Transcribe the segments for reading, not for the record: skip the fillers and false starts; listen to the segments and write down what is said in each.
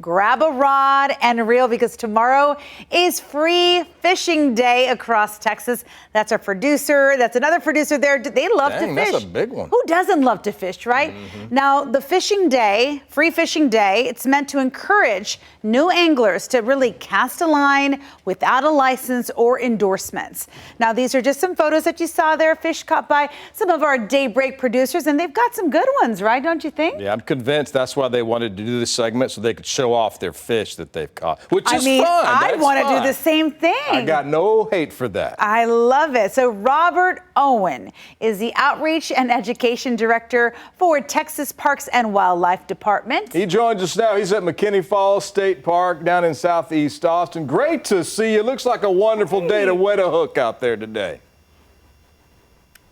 grab a rod and reel because tomorrow is free fishing day across Texas. That's our producer. That's another producer there. They love to fish. That's a big one. Who doesn't love to fish, right? Now, the fishing day, free fishing day, it's meant to encourage new anglers to really cast a line without a license or endorsements. Now, these are just some photos that you saw there, fish caught by some of our daybreak producers, and they've got some good ones, right? Don't you think? Yeah, I'm convinced that's why they wanted to do this segment, so they could show off their fish that they've caught, which is fun. I want to do the same thing. I got no hate for that. I love it. So Robert Owen is the Outreach and Education Director for Texas Parks and Wildlife Department. He joins us now. He's at McKinney Falls State Park down in southeast Austin. Great to see you. Looks like a wonderful day to wet a hook out there today.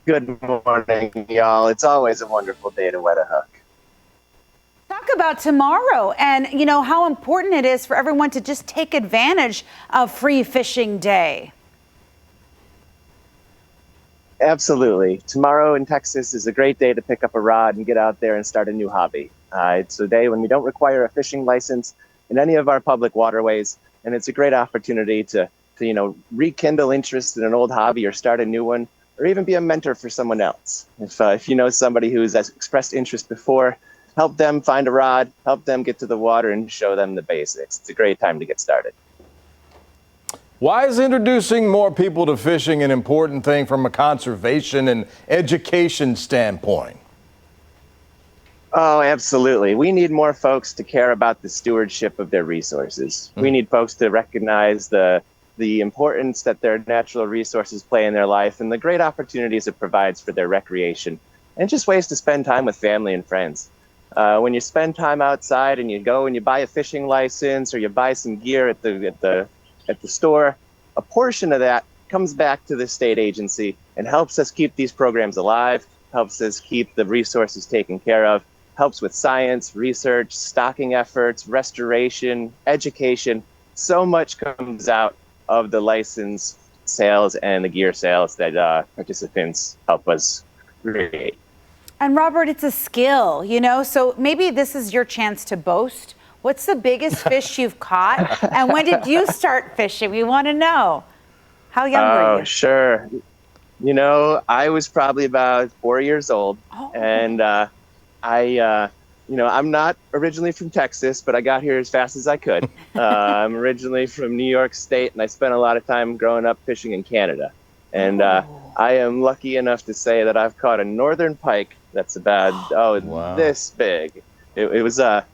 Good morning, y'all. It's always a wonderful day to wet a hook. Talk about tomorrow and, you know, how important it is for everyone to just take advantage of Free Fishing Day. Absolutely. Tomorrow in Texas is a great day to pick up a rod and get out there and start a new hobby. It's a day when we don't require a fishing license in any of our public waterways, and it's a great opportunity to rekindle interest in an old hobby or start a new one, or even be a mentor for someone else. If you know somebody who's expressed interest before, help them find a rod, help them get to the water, and show them the basics. It's a great time to get started. Why is introducing more people to fishing an important thing from a conservation and education standpoint? Oh, absolutely. We need more folks to care about the stewardship of their resources. We need folks to recognize the importance that their natural resources play in their life and the great opportunities it provides for their recreation and just ways to spend time with family and friends. When you spend time outside and you go and you buy a fishing license or you buy some gear at the store, a portion of that comes back to the state agency and helps us keep these programs alive, helps us keep the resources taken care of, helps with science, research, stocking efforts, restoration, education. So much comes out of the license sales and the gear sales that participants help us create. And Robert, it's a skill, you know, so maybe this is your chance to boast. What's the biggest fish you've caught? And when did you start fishing? We want to know. How young were you? Oh, sure. You know, I was probably about 4 years old. And I'm not originally from Texas, but I got here as fast as I could. I'm originally from New York State, and I spent a lot of time growing up fishing in Canada. And I am lucky enough to say that I've caught a northern pike that's about this big. It was a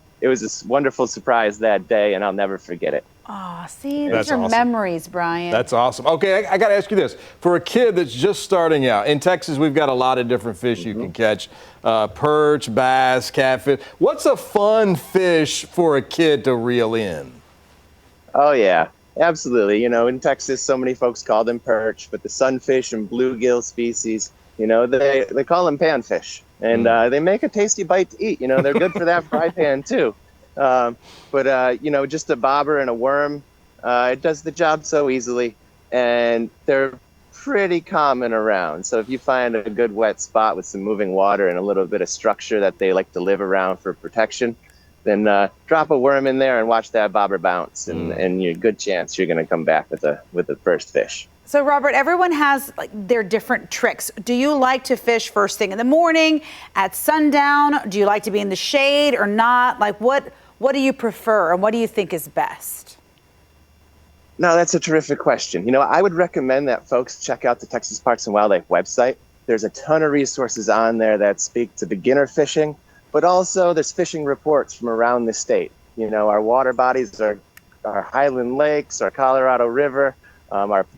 wonderful surprise that day, and I'll never forget it. Oh, see, those are memories, Brian. That's awesome. Okay, I got to ask you this. For a kid that's just starting out, in Texas, we've got a lot of different fish you can catch. Perch, bass, catfish. What's a fun fish for a kid to reel in? Oh, yeah, absolutely. You know, in Texas, so many folks call them perch, but the sunfish and bluegill species, you know, they call them panfish. And they make a tasty bite to eat. You know, they're good for that fry pan, too. But just a bobber and a worm, it does the job so easily. And they're pretty common around. So if you find a good wet spot with some moving water and a little bit of structure that they like to live around for protection, then drop a worm in there and watch that bobber bounce. And you're good chance you're going to come back with the first fish. So, Robert, everyone has their different tricks. Do you like to fish first thing in the morning, at sundown? Do you like to be in the shade or not? Like, what do you prefer and what do you think is best? No, that's a terrific question. You know, I would recommend that folks check out the Texas Parks and Wildlife website. There's a ton of resources on there that speak to beginner fishing, but also there's fishing reports from around the state. You know, our water bodies are our Highland Lakes, our Colorado River,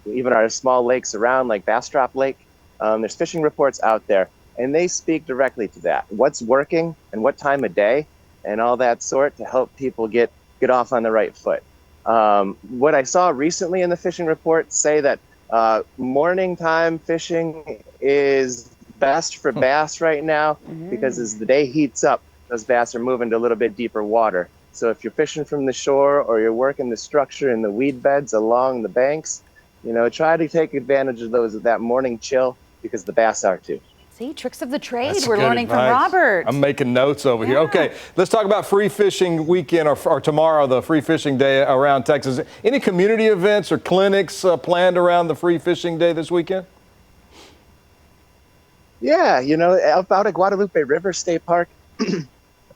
even our small lakes around like Bastrop Lake. There's fishing reports out there, and they speak directly to that. What's working and what time of day and all that sort to help people get off on the right foot. What I saw recently in the fishing report say that morning time fishing is best for bass right now because as the day heats up, those bass are moving to a little bit deeper water. So if you're fishing from the shore or you're working the structure in the weed beds along the banks, you know, try to take advantage of that morning chill because the bass are too. See, tricks of the trade That's we're good learning from advice. Robert. I'm making notes over here. Yeah. Okay, let's talk about free fishing weekend or tomorrow, the free fishing day around Texas. Any community events or clinics planned around the free fishing day this weekend? Yeah, out at Guadalupe River State Park,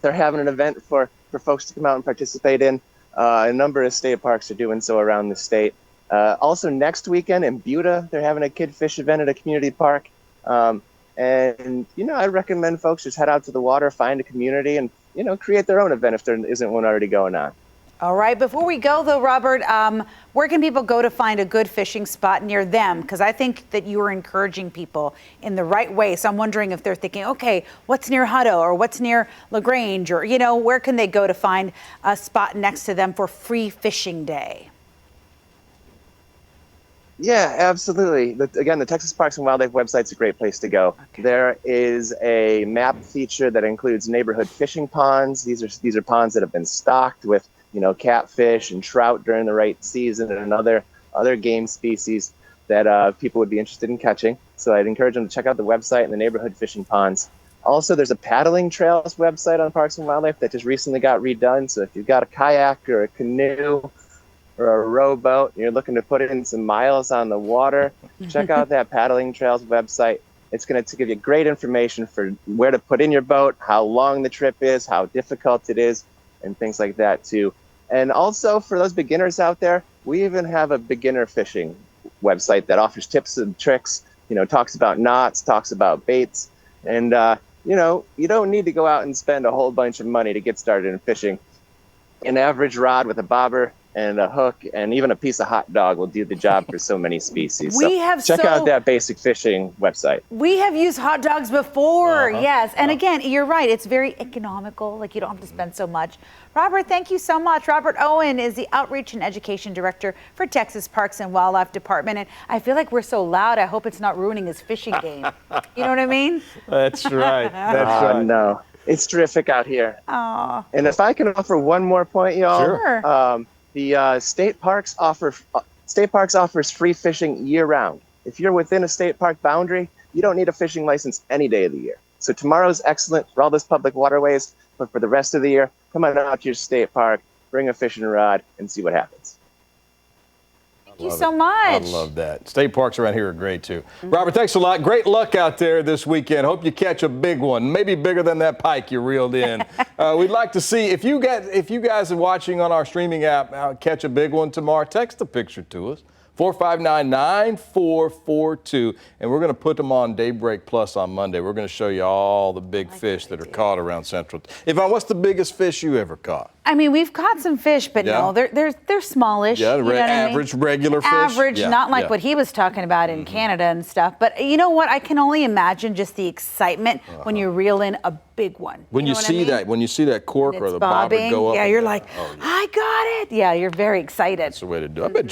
they're having an event for folks to come out and participate in. A number of state parks are doing so around the state. Also next weekend in Buda, they're having a kid fish event at a community park. And I recommend folks just head out to the water, find a community, and, create their own event if there isn't one already going on. All right. Before we go, though, Robert, where can people go to find a good fishing spot near them? Because I think that you are encouraging people in the right way. So I'm wondering if they're thinking, okay, what's near Hutto or what's near LaGrange, or, where can they go to find a spot next to them for free fishing day? Yeah, absolutely. Again, the Texas Parks and Wildlife website's a great place to go. Okay. There is a map feature that includes neighborhood fishing ponds. These are ponds that have been stocked with, catfish and trout during the right season and other game species that people would be interested in catching. So I'd encourage them to check out the website and the neighborhood fishing ponds. Also, there's a paddling trails website on Parks and Wildlife that just recently got redone. So if you've got a kayak or a canoe or a rowboat, and you're looking to put in some miles on the water, check out that Paddling Trails website. It's going to give you great information for where to put in your boat, how long the trip is, how difficult it is, and things like that too. And also for those beginners out there, we even have a beginner fishing website that offers tips and tricks, talks about knots, talks about baits. And, you don't need to go out and spend a whole bunch of money to get started in fishing. An average rod with a bobber and a hook and even a piece of hot dog will do the job for so many species. Check out that basic fishing website. We have used hot dogs before, yes. And again, you're right. It's very economical. Like, you don't have to spend so much. Robert, thank you so much. Robert Owen is the Outreach and Education Director for Texas Parks and Wildlife Department. And I feel like we're so loud, I hope it's not ruining his fishing game. You know what I mean? That's right. That's right. No, it's terrific out here. Oh. And if I can offer one more point, y'all. Sure. The state parks offers free fishing year-round. If you're within a state park boundary, you don't need a fishing license any day of the year. So tomorrow's excellent for all those public waterways, but for the rest of the year, come on out to your state park, bring a fishing rod, and see what happens. Thank you so much. I love that. State parks around here are great too. Robert, thanks a lot. Great luck out there this weekend. Hope you catch a big one, maybe bigger than that pike you reeled in. We'd like to see if you guys are watching on our streaming app catch a big one tomorrow. Text a picture to us. 459-9442, and we're going to put them on Daybreak Plus on Monday. We're going to show you all the big fish that are caught around Central. Yvonne, what's the biggest fish you ever caught? I mean, we've caught some fish, but no, they're smallish. Yeah, you know average, regular fish. Average, Yeah, not like what he was talking about in Canada and stuff. But you know what? I can only imagine just the excitement when you reel in a big one. When you see that cork or the bobber go up. Yeah, you're like, I got it. Yeah, you're very excited. That's the way to do it. I bet